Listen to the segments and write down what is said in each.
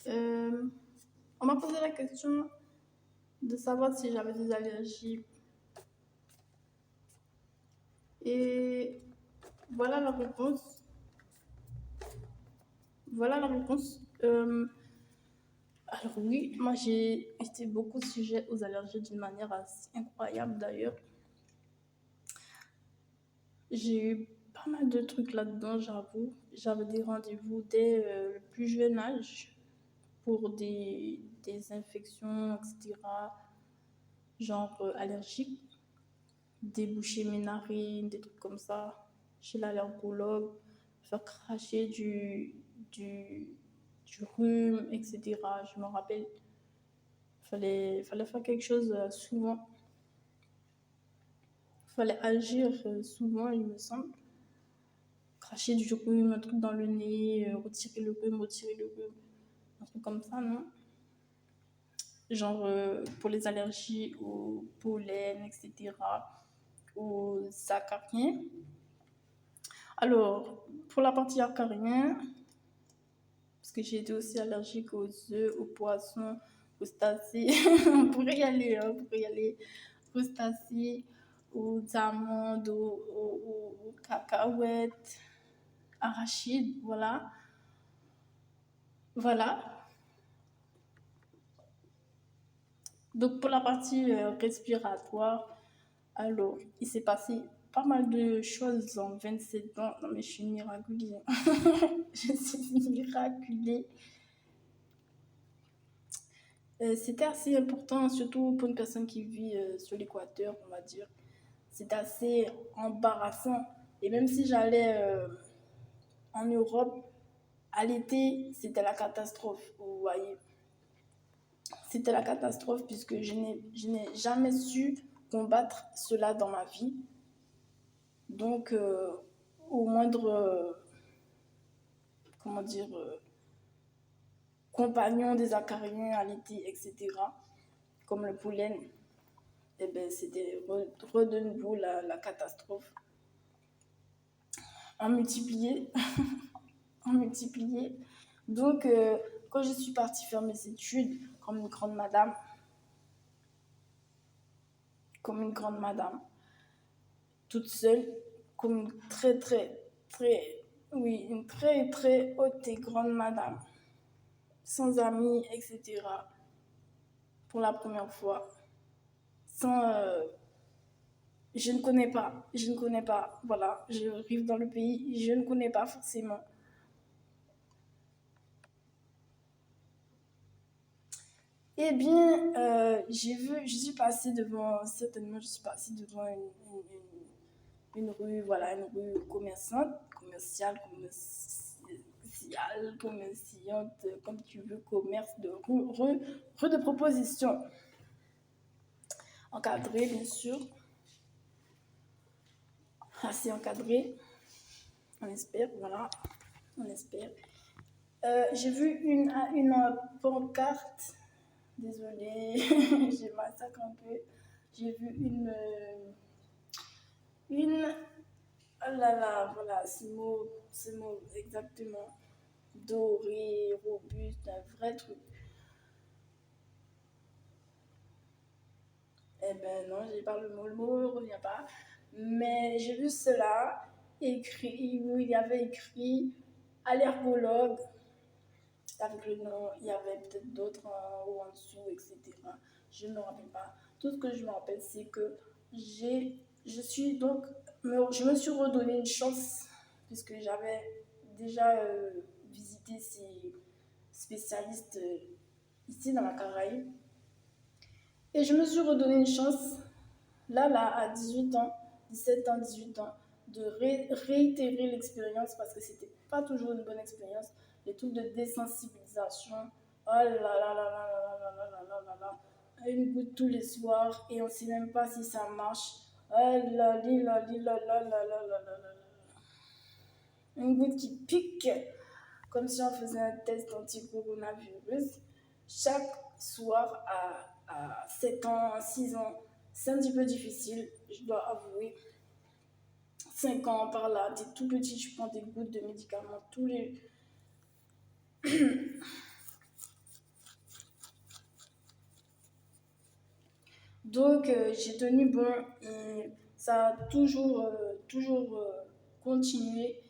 Euh, on m'a posé la question de savoir si j'avais des allergies. Et voilà la réponse. Voilà la réponse. Alors oui, moi j'ai été beaucoup sujet aux allergies d'une manière assez incroyable d'ailleurs. J'ai eu pas mal de trucs là-dedans, j'avoue. J'avais des rendez-vous dès le plus jeune âge pour des infections, etc. Genre allergiques, déboucher mes narines, des trucs comme ça, chez l'allergologue, faire cracher du, du rhume, etc. Je me rappelle, fallait faire quelque chose souvent, fallait agir souvent, il me semble. Cracher du rhume, un truc dans le nez, retirer le rhume, un truc comme ça, non? Genre pour les allergies au pollen, etc., aux acariens. Alors, pour la partie acarien, parce que j'ai été aussi allergique aux œufs, aux poissons, aux crustacés, on pourrait y aller, hein, on pourrait y aller, crustacés, aux amandes, aux cacahuètes, arachides, voilà. Voilà. Donc pour la partie respiratoire, alors il s'est passé pas mal de choses en 27 ans. Non mais je suis miraculée. Je suis miraculée. C'était assez important, surtout pour une personne qui vit sur l'équateur, on va dire. C'était assez embarrassant. Et même si j'allais en Europe, à l'été, c'était la catastrophe, vous voyez. C'était la catastrophe puisque je n'ai jamais su combattre cela dans ma vie. Donc, au moindre, comment dire, compagnon des acariens à l'été, etc., comme le pollen, eh ben, c'était de nouveau la catastrophe. En multiplié. En multiplié. Donc, quand je suis partie faire mes études comme une grande madame, toute seule, comme une une très haute et grande madame, sans amis, etc., pour la première fois, sans... je ne connais pas, voilà, je arrive dans le pays, je ne connais pas forcément. Eh bien, je suis passée devant, certainement, je suis passée devant une rue, voilà, une rue commerciante, comme tu veux, commerce de rue de proposition. Encadré, bien sûr. Assez encadré. On espère, voilà. On espère. J'ai vu une pancarte. Désolée, j'ai massacre un peu. J'ai vu oh là là, voilà, ce mot exactement. Doré, robuste, un vrai truc. Eh ben non, j'ai pas le mot ne revient pas. Mais j'ai vu cela écrit, où il y avait écrit allergologue avec le nom, il y avait peut-être d'autres en haut, en dessous, etc. Je ne me rappelle pas. Tout ce que je me rappelle, c'est que je me suis redonné une chance puisque j'avais déjà visité ces spécialistes ici dans la Caraïbe. Et je me suis redonné une chance, là, à 18 ans, 17 ans, 18 ans, de réitérer l'expérience parce que c'était pas toujours une bonne expérience. Les trucs de désensibilisation, oh là là là là là là là là là là là, une goutte tous les soirs et on sait même pas si ça marche. Oh là là là là là là là là là là. Une goutte qui pique, comme si on faisait un test anti-coronavirus. Chaque soir à 7 ans, 6 ans, c'est un petit peu difficile, je dois avouer. 5 ans par là, t'es tout petit, tu prends des gouttes de médicaments tous les Donc, j'ai tenu bon et ça a toujours continué.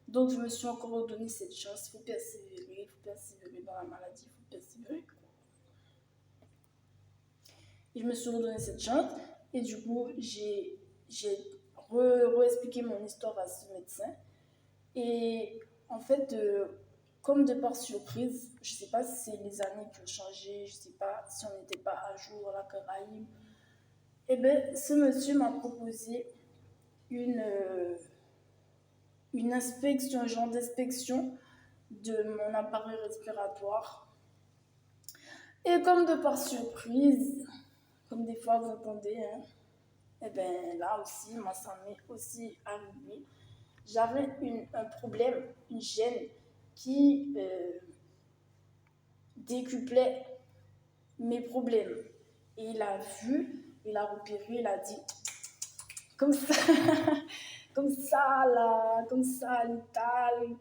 Donc, je me suis encore donné cette chance. Il faut persévérer dans la maladie, il faut persévérer. Et je me suis redonné cette chance. Et du coup, j'ai re-expliqué mon histoire à ce médecin. Et en fait, comme de par surprise, je ne sais pas si c'est les années qui ont changé, je ne sais pas si on n'était pas à jour à la Caraïbe. Et bien, ce monsieur m'a proposé une, euh, une inspection, un genre d'inspection de mon appareil respiratoire. Et comme de par surprise, comme des fois vous entendez, hein, et bien là aussi, moi ça m'est aussi arrivé. J'avais un problème, une gêne qui décuplait mes problèmes. Et il a vu, il a repéré, il a dit, comme ça, comme ça, là, comme ça, l'étal,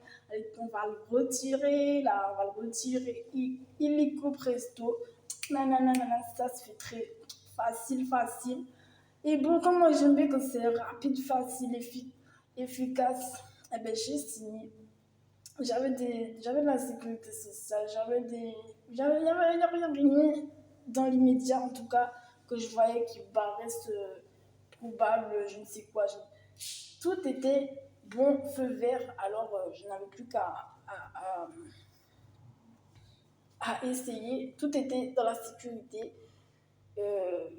on va le retirer, là, on va le retirer, illico presto, nanana, ça se fait très facile. Et bon, comme moi j'aime bien que c'est rapide, facile, efficace, eh ben j'ai signé. J'avais de la sécurité sociale, il y avait rien dans l'immédiat en tout cas que je voyais qui paraisse probable, je ne sais quoi. Tout était bon, feu vert, alors je n'avais plus à essayer. Tout était dans la sécurité, euh,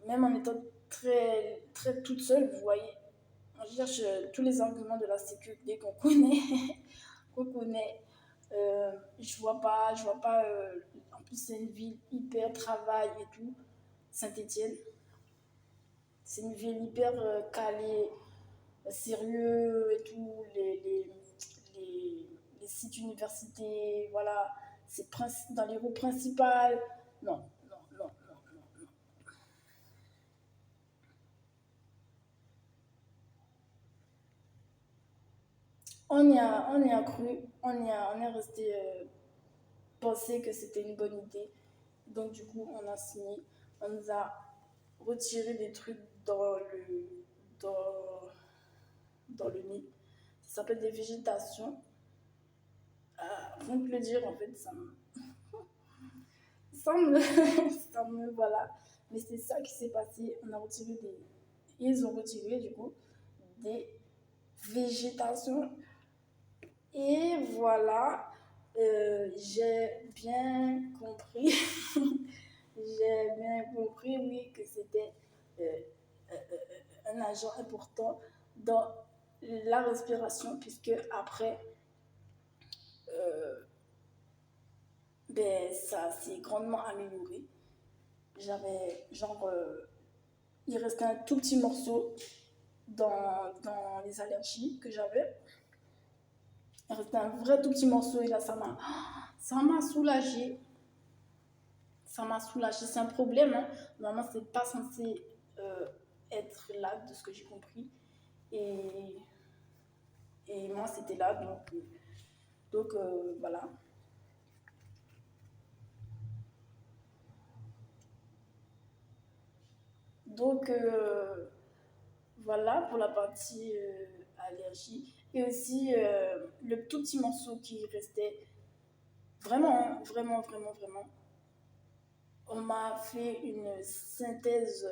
même en étant très toute seule, vous voyez. On cherche tous les arguments de la sécurité qu'on connaît, qu'on connaît. Je vois pas. En plus, c'est une ville hyper travail et tout. Saint-Étienne, c'est une ville hyper calée, sérieux et tout. Les sites universités, voilà, c'est dans les rues principales. Non, non, non, non, non. On y a cru, on est resté penser que c'était une bonne idée. Donc du coup, on a signé, on nous a retiré des trucs dans, dans le nez. Ça s'appelle des végétations. Rien que le dire, en fait, ça me, voilà. Mais c'est ça qui s'est passé. Ils ont retiré du coup des végétations. Et voilà, j'ai bien compris, j'ai bien compris, oui, que c'était euh, un agent important dans la respiration, puisque après, euh, ben, ça s'est grandement amélioré. J'avais, genre, il restait un tout petit morceau dans les allergies que j'avais. Il restait un vrai tout petit morceau et là, ça m'a soulagée. Ça m'a soulagée. C'est un problème, hein. Normalement, c'est pas censé euh, être là, de ce que j'ai compris. Et, et moi, c'était là, donc voilà. Donc, voilà pour la partie allergie. Et aussi, le tout petit morceau qui restait, vraiment, hein, vraiment, on m'a fait une synthèse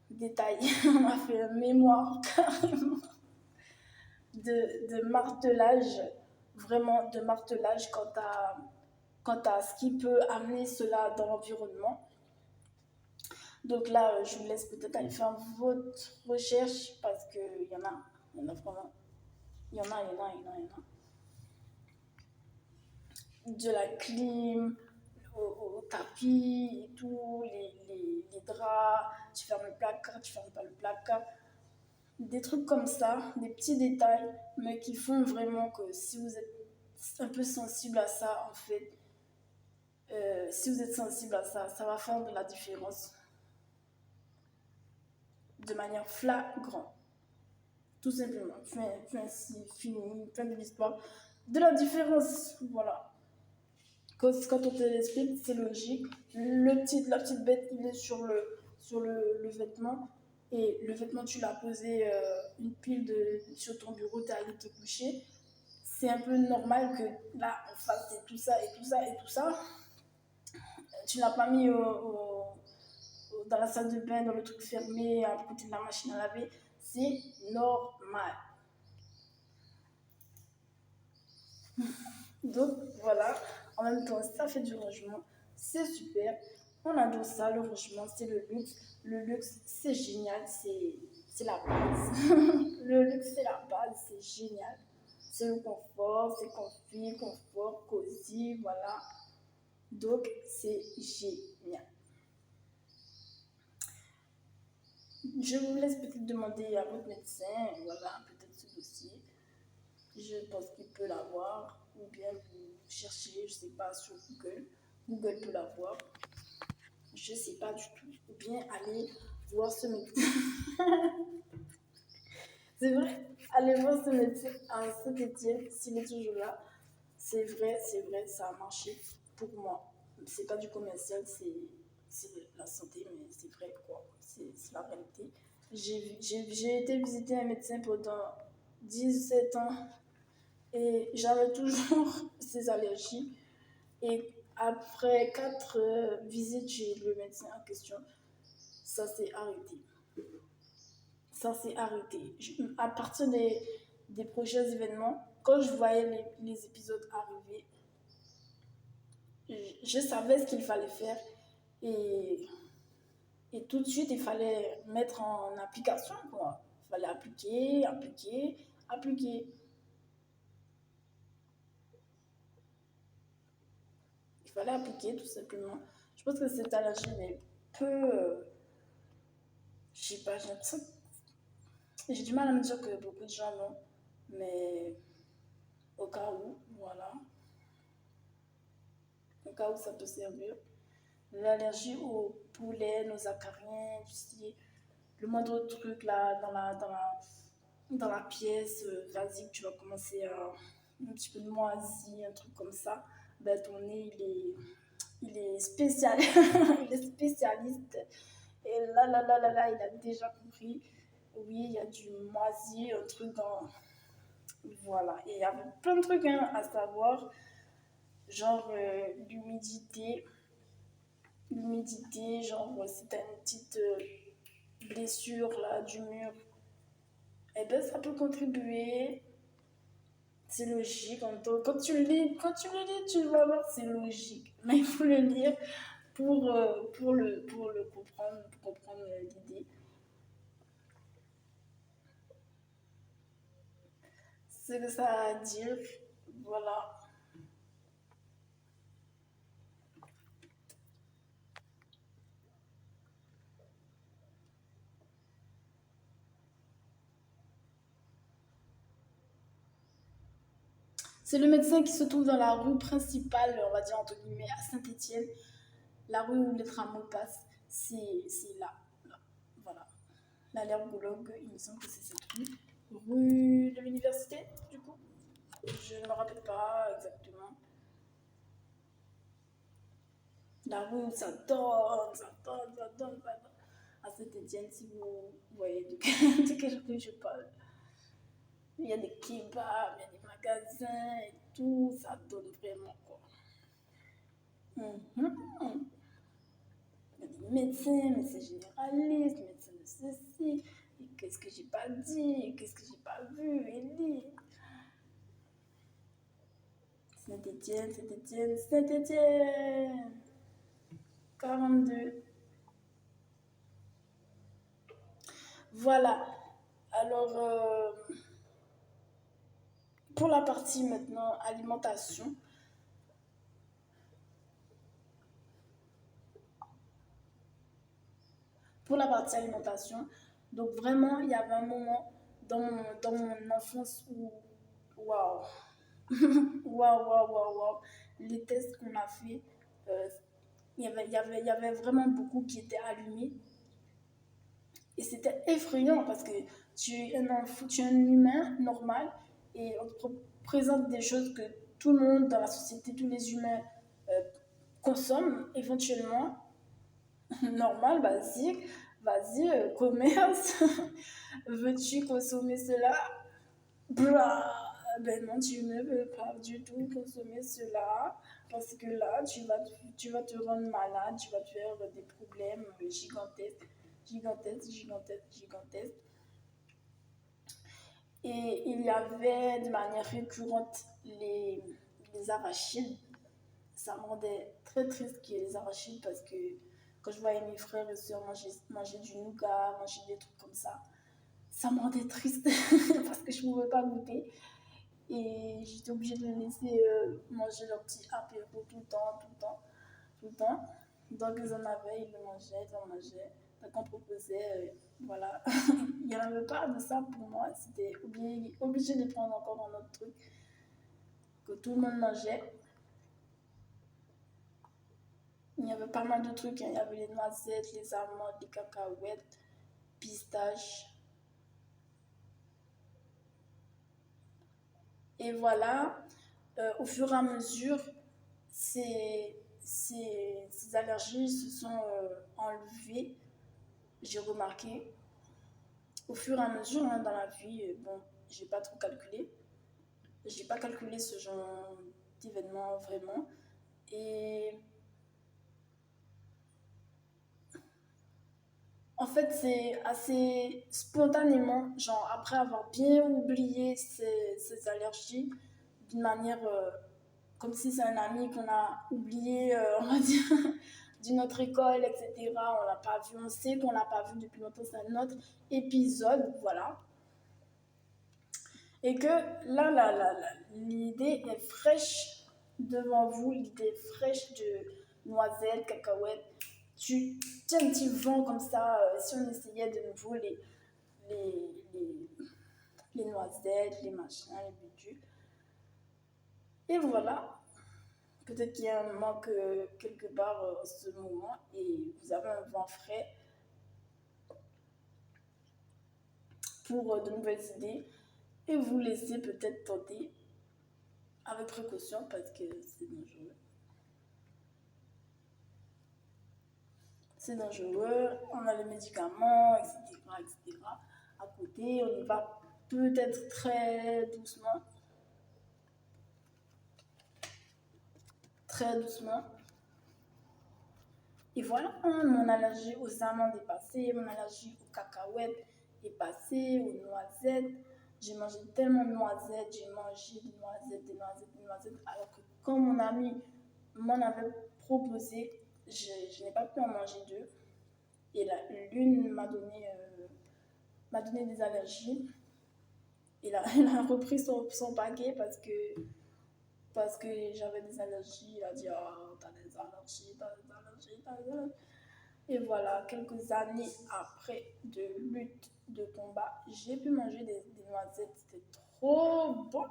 détaillée. On m'a fait un mémoire carrément de martelage, vraiment de martelage quant à ce qui peut amener cela dans l'environnement. Donc là, je vous laisse peut-être aller faire votre recherche parce il y en a vraiment, de la clim au tapis et tout, les draps, tu fermes le placard, tu fermes pas le placard. Des trucs comme ça, des petits détails, mais qui font vraiment que si vous êtes un peu sensible à ça, en fait, si vous êtes sensible à ça, ça va faire de la différence de manière flagrante. Tout simplement. Fini, fin de l'histoire. De la différence, voilà. Quand on te l'explique, c'est logique. La petite bête, il est sur le vêtement. Et le vêtement, tu l'as posé une pile sur ton bureau, tu es allé te coucher. C'est un peu normal que là, en face de tout ça et tout ça et tout ça, tu l'as pas mis dans la salle de bain, dans le truc fermé, à côté de la machine à laver. C'est normal. Donc voilà, en même temps, ça fait du rangement, c'est super. On adore ça, le rangement, c'est le luxe. Le luxe, c'est génial, c'est la base. Le luxe, c'est la base, c'est génial. C'est le confort, c'est confort, cosy, voilà. Donc, c'est génial. Je vous laisse peut-être demander à votre médecin, voilà, peut-être ce dossier. Je pense qu'il peut l'avoir, ou bien vous cherchez, je ne sais pas, sur Google. Google peut l'avoir, je ne sais pas du tout. Ou bien aller voir ce médecin. C'est vrai, aller voir ce médecin à Saint-Étienne, s'il est toujours là. C'est vrai, ça a marché pour moi. C'est pas du commercial, c'est la santé, mais c'est vrai, quoi. C'est la réalité. J'ai été visiter un médecin pendant 17 ans et j'avais toujours ces allergies. Et après 4 visites chez le médecin en question, ça s'est arrêté. Ça s'est arrêté. À partir des prochains événements, quand je voyais les épisodes arriver, je savais ce qu'il fallait faire et, et tout de suite, il fallait mettre en application, quoi. Il fallait appliquer, appliquer, appliquer. Il fallait appliquer tout simplement. Je pense que cette allergie est peu. Je sais pas, j'ai l'impression. J'ai du mal à me dire que beaucoup de gens l'ont, mais au cas où, voilà, au cas où ça peut servir. L'allergie au poulet, aux acariens, tu sais, le moindre truc là dans la pièce, vas-y, tu vas commencer à un petit peu de moisi, un truc comme ça, ben ton nez il est spécial, il est spécialiste. Et là, il a déjà compris. Oui, il y a du moisi, un truc dans. Voilà. Et il y avait plein de trucs hein, à savoir, genre l'humidité. L'humidité, genre si t'as une petite blessure là du mur, eh ben ça peut contribuer. C'est logique. Quand tu le lis, tu vas voir, c'est logique. Mais il faut le lire pour le comprendre, pour comprendre l'idée. C'est que ça a à dire. Voilà. C'est le médecin qui se trouve dans la rue principale, on va dire entre guillemets, à Saint-Étienne. La rue où les tramways passent, c'est là, là. Voilà. L'allergologue, il me semble que c'est cette rue. Rue de l'université, du coup. Je ne me rappelle pas exactement. La rue où ça donne, ça donne, ça donne, ça donne. À Saint-Étienne, si vous voyez de quelle rue je parle. Il y a des kebabs, il y a des magasins et tout, ça donne vraiment quoi. Mhm. Il y a des médecins, médecins généralistes, médecins de ceci. Et qu'est-ce que j'ai pas dit, qu'est-ce que j'ai pas vu, Ellie. Saint-Étienne, Saint-Étienne, Saint-Étienne. 42. Voilà. Alors, pour la partie maintenant alimentation, donc vraiment, il y avait un moment dans mon enfance où, waouh, waouh, waouh, waouh, waouh, les tests qu'on a fait, euh, il y avait vraiment beaucoup qui étaient allumés. Et c'était effrayant parce que tu es un humain normal et on te présente des choses que tout le monde dans la société, tous les humains euh, consomment éventuellement. normal, basique. Vas-y, commerce. Veux-tu consommer cela? Blah. Ben non, tu ne veux pas du tout consommer cela parce que là, tu vas te rendre malade, tu vas te faire des problèmes gigantesques, gigantesques, gigantesques, gigantesques. Et il y avait de manière récurrente les arachides. Ça me rendait très triste qu'il y ait les arachides parce que quand je voyais mes frères et sœurs manger du nougat, manger des trucs comme ça me rendait triste parce que je ne pouvais pas goûter. Et j'étais obligée de les laisser manger leur petit apéro tout le temps, tout le temps, tout le temps. Donc ils en avaient, ils le mangeaient, ils en mangeaient. Donc on proposait, voilà. Il n'y en avait pas de ça pour moi. C'était obligé de prendre encore dans notre truc que tout le monde mangeait. Il y avait pas mal de trucs. Il y avait les noisettes, les amandes, les cacahuètes, pistaches. Et voilà, au fur et à mesure, ces allergies se sont enlevées. J'ai remarqué au fur et à mesure dans la vie, bon, j'ai pas trop calculé. J'ai pas calculé ce genre d'événement vraiment. Et en fait, c'est assez spontanément, genre après avoir bien oublié ces allergies, d'une manière comme si c'est un ami qu'on a oublié, on va dire, d'une autre école, etc. On l'a pas vu, on sait qu'on l'a pas vu depuis longtemps, c'est un autre épisode, voilà. Et que l'idée est fraîche devant vous, l'idée fraîche de noisettes, cacahuètes. Tu tiens un petit vent comme ça, si on essayait de nouveau les, les, les noisettes, les machins, les bidules. Et voilà, peut-être qu'il y a un manque quelque part en ce moment et vous avez un vent frais pour de nouvelles idées et vous laissez peut-être tenter avec précaution parce que c'est dangereux. C'est dangereux, on a les médicaments, etc., etc. À côté, on y va peut-être très doucement. Très doucement. Et voilà, mon allergie aux amandes est passée, mon allergie aux cacahuètes est passée, aux noisettes. J'ai mangé tellement de noisettes, j'ai mangé des noisettes, des noisettes, des noisettes. Alors que quand mon ami m'en avait proposé, je n'ai pas pu en manger deux. Et l'une m'a donné des allergies. Et là, elle a repris son paquet parce que j'avais des allergies. Il a dit, oh, t'as des allergies, t'as des allergies, t'as des allergies. Et voilà, quelques années après de lutte, de combat, j'ai pu manger des noisettes. C'était trop bon,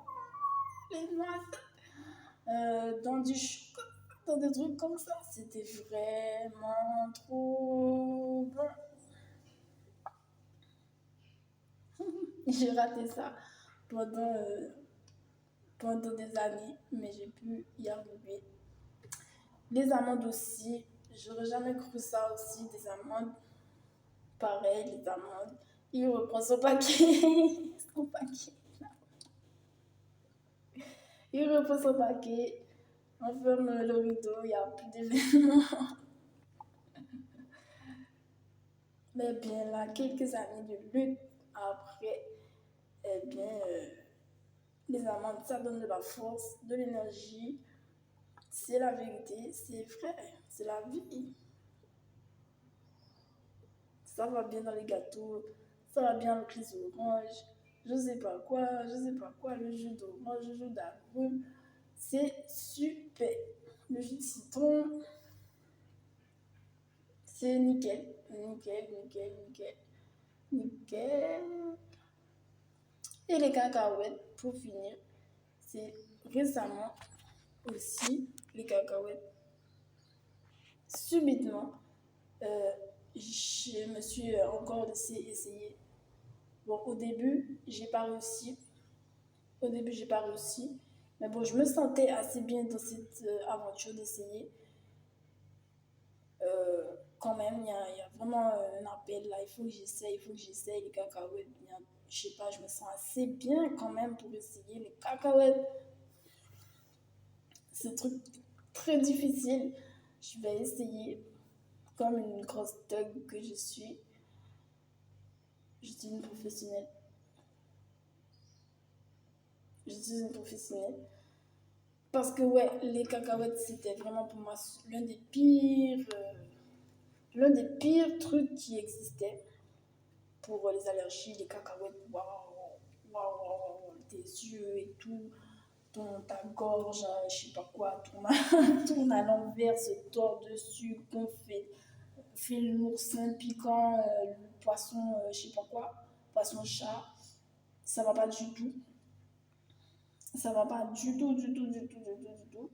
les noisettes. Dans du chocolat, dans des trucs comme ça. C'était vraiment trop bon. J'ai raté ça pendant, pendant des années, mais j'ai pu y arriver. Les amandes aussi, j'aurais jamais cru ça aussi, des amandes. Pareil, les amandes. Il reprend son paquet. Son paquet. Il reprend son paquet. On ferme le rideau, il n'y a plus d'événements. Mais bien là, quelques années de lutte après, eh bien, les amandes, ça donne de la force, de l'énergie. C'est la vérité, c'est vrai, c'est la vie. Ça va bien dans les gâteaux, ça va bien avec les oranges, je sais pas quoi, le jus d'orange, le jus d'agrumes. C'est super. Le jus de citron, c'est nickel. Nickel, nickel, nickel. Nickel. Et les cacahuètes, pour finir, c'est récemment aussi les cacahuètes. Subitement, je me suis encore laissé essayer. Bon, au début, j'ai pas réussi. Au début, j'ai pas réussi. Mais bon, je me sentais assez bien dans cette aventure d'essayer. quand même, il y a vraiment un appel là. Il faut que j'essaye les cacahuètes. Je sais pas, je me sens assez bien quand même pour essayer les cacahuètes. C'est un truc très difficile. Je vais essayer comme une grosse thug que je suis. Je suis une professionnelle. Je suis une professionnelle. Parce que ouais, les cacahuètes, c'était vraiment pour moi l'un des pires trucs qui existait pour les allergies, les cacahuètes, waouh, waouh, waouh, tes yeux et tout, ta gorge, je sais pas quoi, tourne à l'envers, se tord dessus, fait l'oursin piquant, le poisson, je sais pas quoi, poisson chat, ça va pas du tout. Ça va pas du tout, du tout, du tout, du tout, du tout.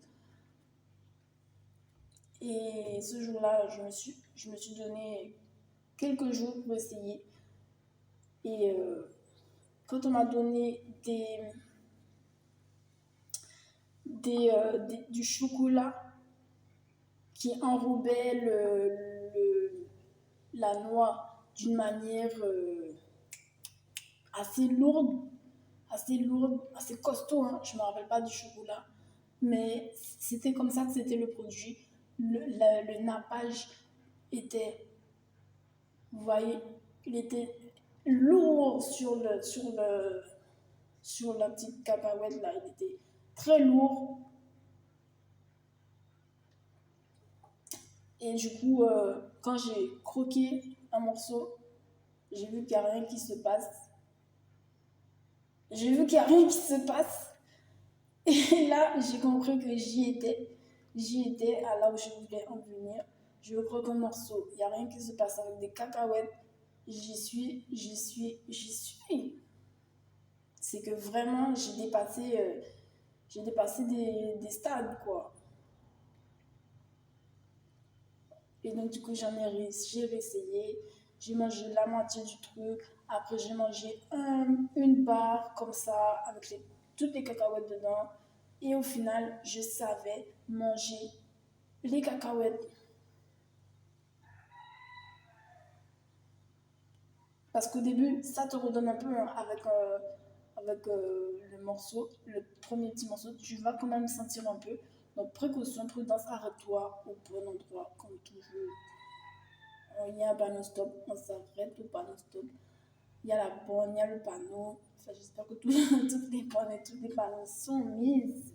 Et ce jour-là, je me suis donné quelques jours pour essayer. Et quand on m'a donné du chocolat qui enrobait la noix d'une manière assez lourde, assez costaud, hein. Je ne me rappelle pas du chocolat, mais c'était comme ça que c'était le produit. Le nappage était, vous voyez, il était lourd sur la petite cacahuète là, il était très lourd. Et du coup, quand j'ai croqué un morceau, j'ai vu qu'il n'y a rien qui se passe. J'ai vu qu'il n'y a rien qui se passe. Et là, j'ai compris que j'y étais. J'y étais à là où je voulais en venir. Je croque un morceau. Il n'y a rien qui se passe avec des cacahuètes. J'y suis. C'est que vraiment, j'ai dépassé des stades, quoi. Et donc, du coup, j'ai réessayé. J'ai mangé la moitié du truc. Après, j'ai mangé une barre comme ça, avec toutes les cacahuètes dedans. Et au final, je savais manger les cacahuètes. Parce qu'au début, ça te redonne un peu hein, avec le morceau, le premier petit morceau. Tu vas quand même sentir un peu. Donc, précaution, prudence, arrête-toi au bon endroit, comme toujours. Il y a un panneau stop, on s'arrête au panneau stop. Il y a la borne, il y a le panneau. Enfin, j'espère que toutes les bornes et tous les panneaux sont mises,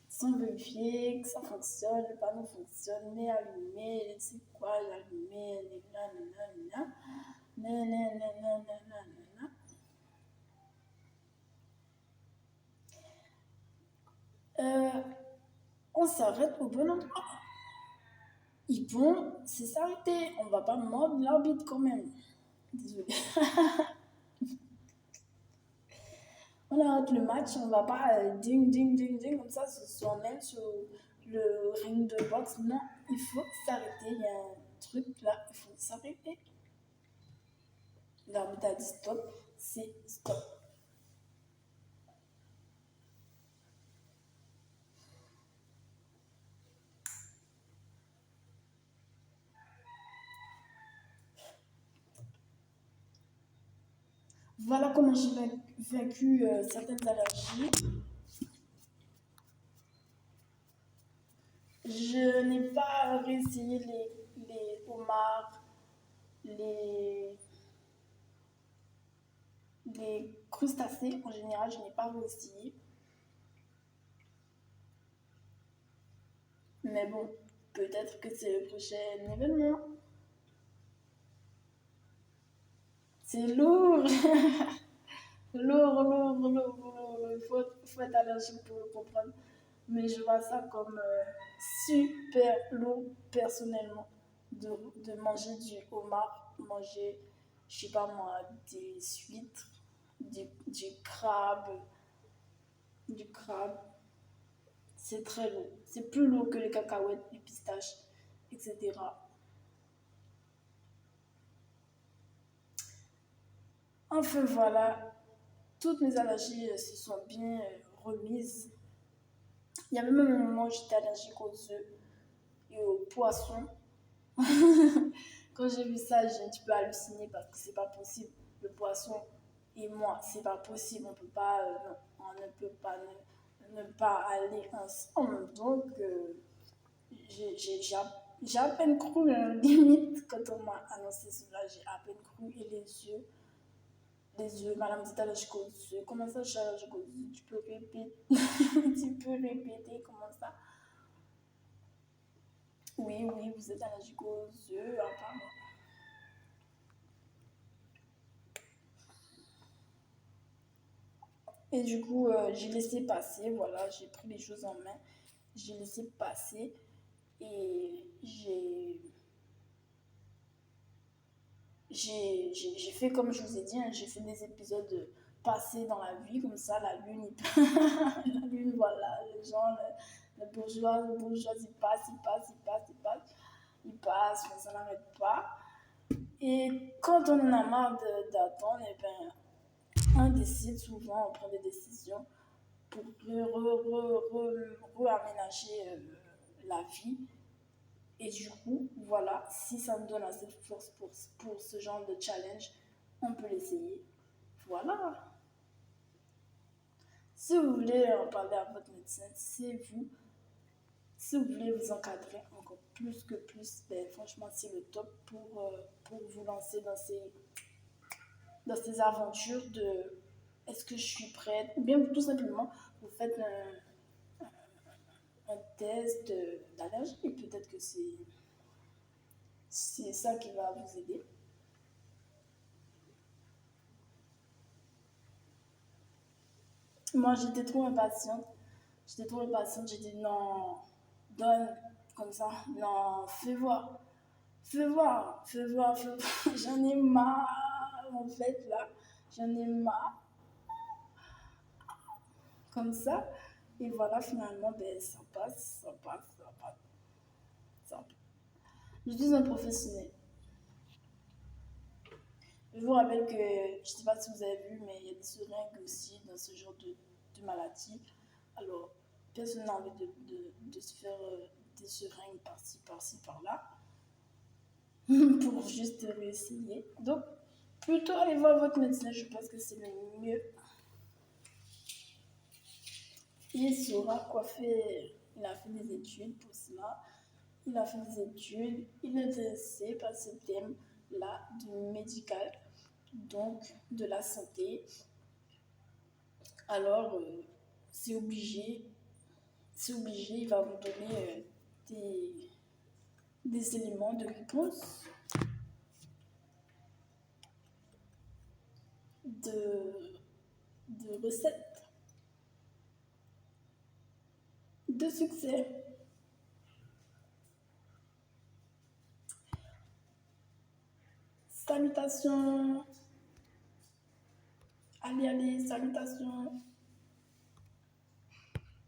sont vérifiés, que ça fonctionne, le panneau fonctionne, est allumé, c'est quoi, allumé, on s'arrête au bon endroit. Ils vont s'arrêter, on va pas mordre l'arbitre quand même. Désolée. On arrête le match, on va pas ding ding ding ding comme ça on même sur le ring de boxe. Non, il faut s'arrêter. Il y a un truc là, il faut s'arrêter. L'arbitre a dit stop, c'est stop. Voilà comment j'ai vaincu certaines allergies. Je n'ai pas réessayé les homards, les, les crustacés en général, je n'ai pas réessayé. Mais bon, peut-être que c'est le prochain événement. C'est lourd. Lourd. Il faut être allergique pour le comprendre. Mais je vois ça comme super lourd personnellement de manger du homard, manger, je sais pas moi, des huîtres, du crabe, du crabe. C'est très lourd. C'est plus lourd que les cacahuètes, les pistaches, etc. Enfin voilà, toutes mes allergies se sont bien remises. Il y avait même un moment où j'étais allergique aux œufs et aux poissons. Quand j'ai vu ça, j'ai un petit peu halluciné parce que c'est pas possible. Le poisson et moi, c'est pas possible. On peut pas, non, on ne peut pas ne pas aller ensemble. Donc, j'ai à peine cru, hein, limite, quand on m'a annoncé cela, j'ai à peine cru. Et les yeux, madame dit allergique aux yeux. Comment ça, je suis allergique aux yeux? Tu peux répéter, tu peux répéter, comment ça? Oui, oui, vous êtes allergique aux yeux, enfin, et du coup, j'ai laissé passer, voilà, j'ai pris les choses en main, j'ai laissé passer et j'ai fait comme je vous ai dit, hein, j'ai fait des épisodes passés dans la vie, comme ça, la lune, la lune, voilà, les gens, les bourgeois, ils passent, ils passent, ils passent, ils passent, ils passent, mais ça n'arrête pas. Et quand on en a marre d'attendre, et ben, on décide souvent, on prend des décisions pour réaménager la vie. Et du coup, voilà, si ça me donne assez de force pour ce genre de challenge, on peut l'essayer. Voilà. Si vous voulez en parler à votre médecin, c'est vous. Si vous voulez vous encadrer encore plus que plus, ben, franchement, c'est le top pour vous lancer dans ces aventures de est-ce que je suis prête ou bien tout simplement vous faites un test d'allergie et peut-être que c'est ça qui va vous aider. Moi, j'étais trop impatiente. J'ai dit non, donne comme ça. Non, fais voir. Fais voir, fais voir, fais voir. J'en ai marre, en fait, là. J'en ai marre. Comme ça. Et voilà, finalement, ben, ça passe, ça passe, ça passe, ça passe. Je suis un professionnel. Je vous rappelle que, je ne sais pas si vous avez vu, mais il y a des seringues aussi dans ce genre de maladie. Alors, personne n'a envie de se faire des seringues par-ci, par-ci, par-là, pour juste réessayer. Donc, plutôt aller voir votre médecin, je pense que c'est le mieux. Il saura quoi faire. Il a fait des études pour cela. Il a fait des études. Il est intéressé par ce thème-là du médical, donc de la santé. Alors, c'est obligé, il va vous donner des éléments de réponse, de, de recettes, de succès. Salutations, allez, allez, salutations.